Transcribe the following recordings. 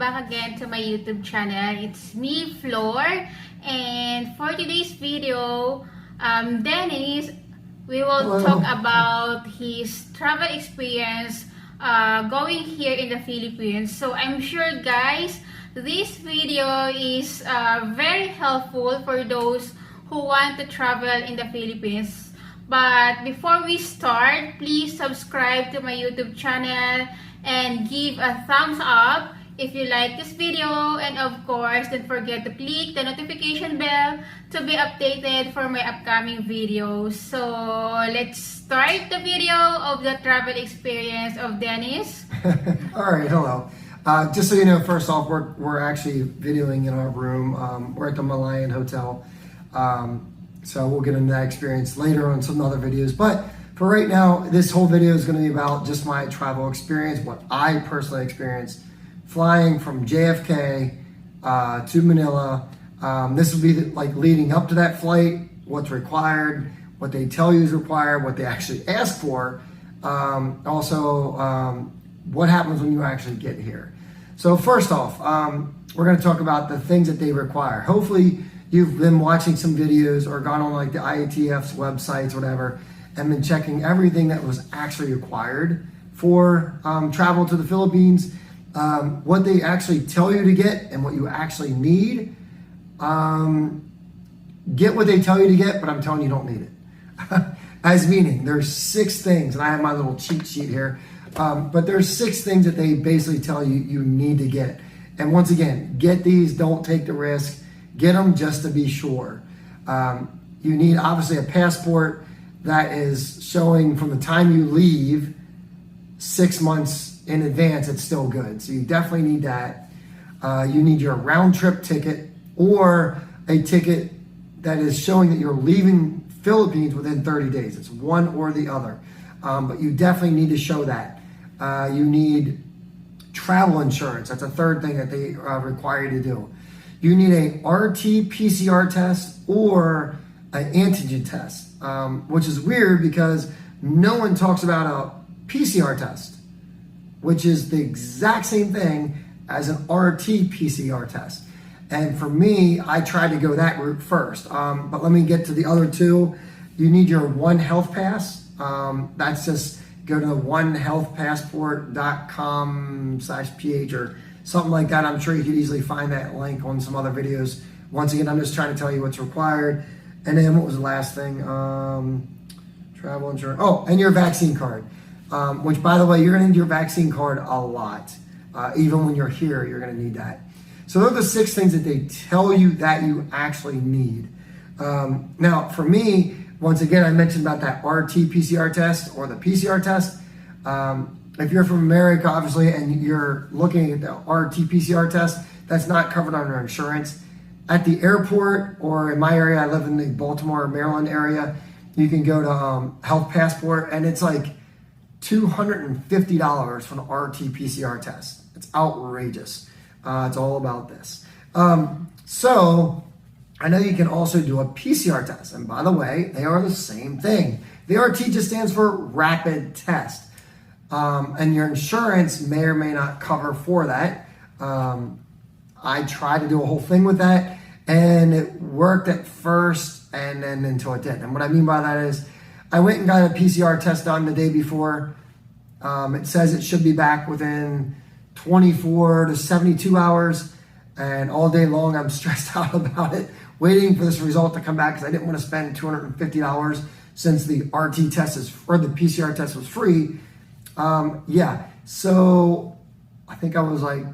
back again to my YouTube channel. It's me, Flor, and for today's video, Dennis, we will talk about his travel experience going here in the Philippines. So I'm sure, guys, this video is very helpful for those who want to travel in the Philippines. But before we start, please subscribe to my YouTube channel and give a thumbs up if you like this video, and of course don't forget to click the notification bell to be updated for my upcoming videos. So let's start the video of the travel experience of Dennis. Alright, hello. Just so you know, first off, we're actually videoing in our room. We're at the Malayan Hotel. So we'll get into that experience later on some other videos. But for right now, this whole video is going to be about just my travel experience, what I personally experienced flying from JFK to Manila. This will be like leading up to that flight, what's required, what they tell you is required, what they actually ask for. Also, what happens when you actually get here. So first off, we're going to talk about the things that they require. Hopefully, you've been watching some videos or gone on like the IATF's websites, whatever, and been checking everything that was actually required for travel to the Philippines, what they actually tell you to get and what you actually need. Get what they tell you to get, but I'm telling you don't need it. As meaning, there's 6 things, and I have my little cheat sheet here, but there's 6 things that they basically tell you you need to get. And once again, get these, don't take the risk. Get them just to be sure. You need obviously a passport that is showing from the time you leave 6 months in advance, it's still good. So you definitely need that. You need your round trip ticket or a ticket that is showing that you're leaving Philippines within 30 days. It's one or the other. But you definitely need to show that. You need travel insurance. That's a third thing that they require you to do. You need a RT-PCR test or an antigen test, which is weird because no one talks about a PCR test, which is the exact same thing as an RT-PCR test. And for me, I tried to go that route first. But let me get to the other 2. You need your One Health Pass. That's just go to onehealthpassport.com/ph or something like that. I'm sure you could easily find that link on some other videos. Once again, I'm just trying to tell you what's required. And then what was the last thing? Travel insurance. Oh, and your vaccine card. Which, by the way, you're going to need your vaccine card a lot. Even when you're here, you're going to need that. So those are the 6 things that they tell you that you actually need. Now, for me, once again, I mentioned about that RT-PCR test or the PCR test. If you're from America, obviously, and you're looking at the RT-PCR test, that's not covered under insurance. At the airport, or in my area, I live in the Baltimore, Maryland area, you can go to Health Passport, and it's like $250 for the RT-PCR test. It's outrageous. It's all about this. So I know you can also do a PCR test, and by the way, they are the same thing. The RT just stands for rapid test. And your insurance may or may not cover for that. I tried to do a whole thing with that, and it worked at first, and then until it didn't. And what I mean by that is, I went and got a PCR test done the day before. It says it should be back within 24 to 72 hours, and all day long I'm stressed out about it, waiting for this result to come back because I didn't want to spend $250 since the RT test or the PCR test was free. So I think I was like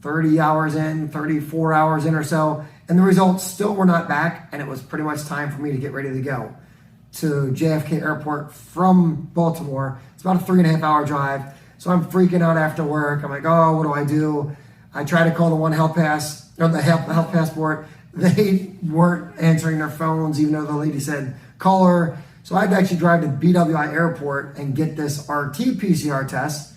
30 hours in, 34 hours in or so, and the results still were not back, and it was pretty much time for me to get ready to go to JFK Airport from Baltimore. It's about a 3.5 hour drive, so I'm freaking out after work. I'm like, oh, what do? I try to call the One Health Pass, or the Health Passport. They weren't answering their phones, even though the lady said, call her. So I had to actually drive to BWI Airport and get this RT-PCR test.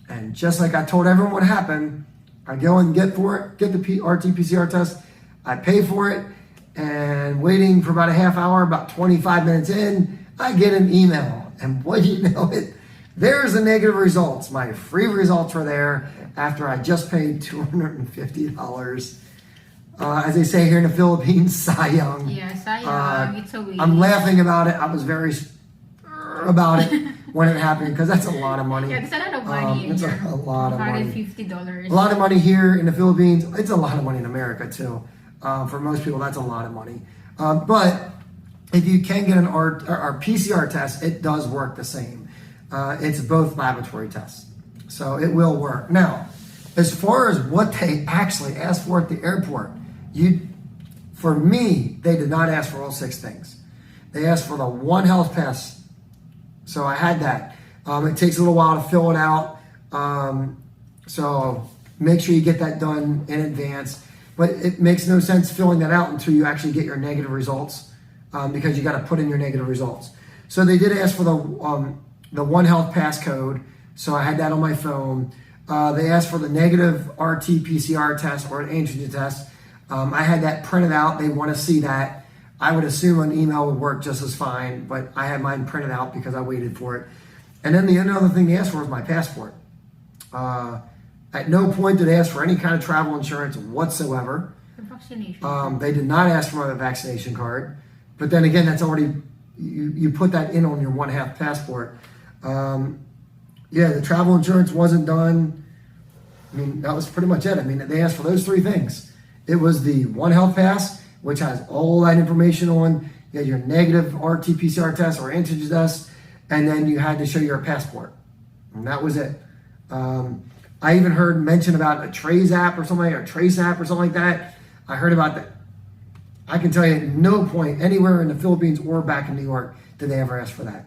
And just like I told everyone what happened, I go and get the RT-PCR test. I pay for it, and waiting for about a half hour, about 25 minutes in, I get an email. And what do you know, there's the negative results. My free results were there. after I just paid $250. As they say here in the Philippines, sayang. Yeah, sayang. It's a waste. I'm laughing about it. I was very about it when it happened because that's a lot of money. Yeah, it's a lot of money. It's a lot of money. $150. A lot of money here in the Philippines. It's a lot of money in America too. For most people, that's a lot of money. But if you can get our PCR test, it does work the same. It's both laboratory tests, so it will work. Now, as far as what they actually asked for at the airport, for me, they did not ask for all 6 things. They asked for the One Health Pass. So I had that. It takes a little while to fill it out. So make sure you get that done in advance. But it makes no sense filling that out until you actually get your negative results, because you got to put in your negative results. So they did ask for the One Health Pass code. So I had that on my phone. They asked for the negative RT-PCR test or an antigen test. I had that printed out. They want to see that. I would assume an email would work just as fine, but I had mine printed out because I waited for it. And then the other thing they asked for was my passport. At no point did they ask for any kind of travel insurance whatsoever. The vaccination. They did not ask for my vaccination card. But then again, that's already, you put that in on your One Health passport. Yeah, the travel insurance wasn't done. I mean, that was pretty much it. I mean, they asked for those 3 things. It was the One Health Pass, which has all that information on. You had your negative RT-PCR test or antigen test, and then you had to show your passport. And that was it. I even heard mention about a Trace app or something, or Trace app or something like that. I heard about that. I can tell you at no point anywhere in the Philippines or back in New York did they ever ask for that.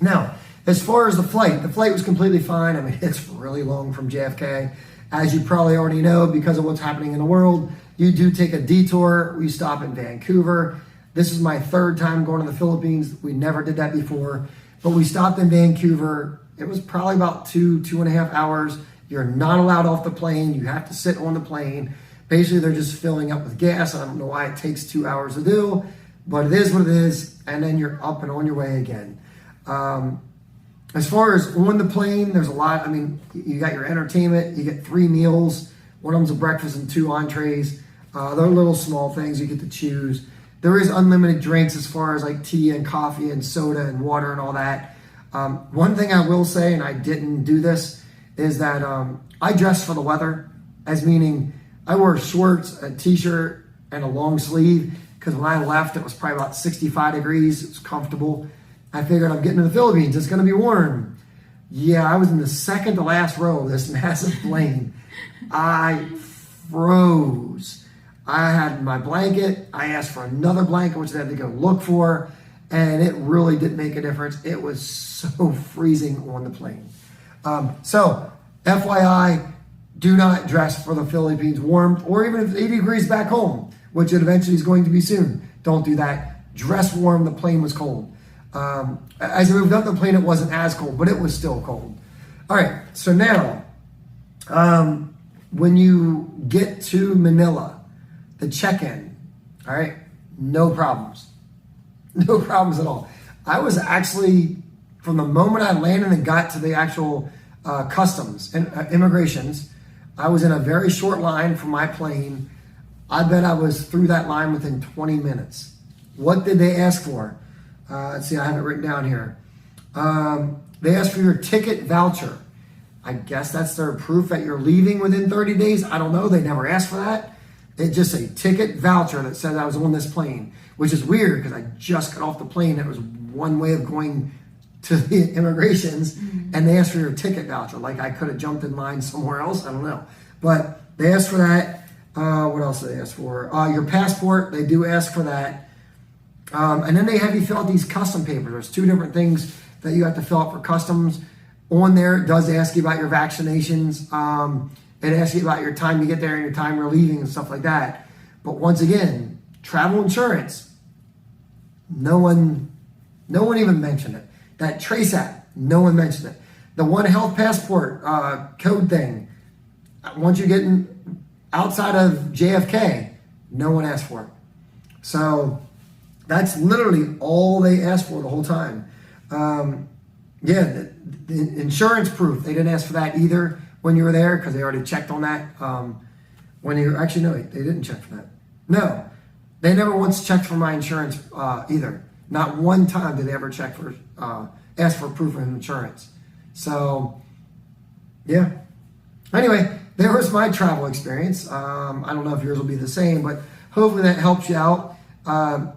Now, as far as the flight was completely fine. I mean, it's really long from JFK. As you probably already know, because of what's happening in the world, you do take a detour. We stop in Vancouver. This is my 3rd time going to the Philippines. We never did that before, but we stopped in Vancouver. It was probably about 2.5 hours. You're not allowed off the plane. You have to sit on the plane. Basically, they're just filling up with gas. I don't know why it takes 2 hours to do, but it is what it is. And then you're up and on your way again. As far as on the plane, there's a lot. I mean, you got your entertainment. You get 3 meals. One of them's a breakfast and 2 entrees. They're little small things you get to choose. There is unlimited drinks as far as like tea and coffee and soda and water and all that. One thing I will say, and I didn't do this, is that I dressed for the weather, as meaning I wore shorts, a t-shirt, and a long sleeve, because when I left, it was probably about 65 degrees. It was comfortable. I figured I'm getting to the Philippines. It's going to be warm. Yeah, I was in the second to last row of this massive plane. I froze. I had my blanket. I asked for another blanket, which I had to go look for, and it really didn't make a difference. It was so freezing on the plane. So, FYI, do not dress for the Philippines warm, or even if it's 80 degrees back home, which it eventually is going to be soon. Don't do that. Dress warm. The plane was cold. As I moved up the plane, it wasn't as cold, but it was still cold. All right, so now, when you get to Manila, the check-in, all right, no problems. No problems at all. I was actually, from the moment I landed and got to the actual customs and immigrations, I was in a very short line for my plane. I bet I was through that line within 20 minutes. What did they ask for? Let's see, I have it written down here. They asked for your ticket voucher. I guess that's their proof that you're leaving within 30 days. I don't know. They never asked for that. It's just a ticket voucher that says I was on this plane, which is weird because I just got off the plane. It was one way of going to the immigrations, and they asked for your ticket voucher. Like I could have jumped in line somewhere else. I don't know. But they asked for that. What else did they ask for? Your passport. They do ask for that. And then they have you fill out these custom papers. There's 2 different things that you have to fill out for customs. On there, it does ask you about your vaccinations. It asks you about your time to get there and your time you're leaving and stuff like that. But once again, travel insurance, no one even mentioned it. That Trace app, no one mentioned it. The One Health passport code thing, once you're getting outside of JFK, no one asked for it. So that's literally all they asked for the whole time. The insurance proof, they didn't ask for that either, when you were there because they already checked on that. When you actually no, they didn't check for that. No, they never once checked for my insurance either. Not one time did they ever check for ask for proof of insurance. So yeah. Anyway, there was my travel experience. I don't know if yours will be the same, but hopefully that helps you out.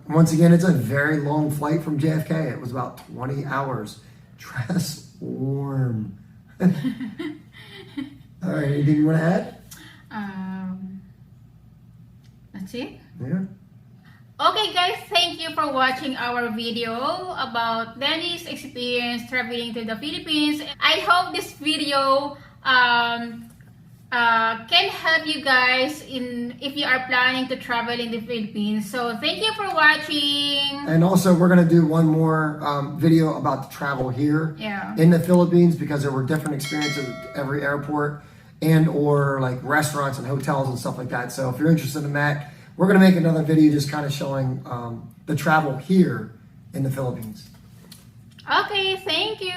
Once again, it's a very long flight from JFK. It was about 20 hours. Dress warm. All right, anything you want to add? That's it. Yeah. Okay guys, thank you for watching our video about Danny's experience traveling to the Philippines. I hope this video can help you guys if you are planning to travel in the Philippines. So thank you for watching. And also we're going to do one more video about the travel here in the Philippines, because there were different experiences at every airport and or like restaurants and hotels and stuff like that. So if you're interested in that, we're going to make another video just kind of showing the travel here in the Philippines. Okay, thank you.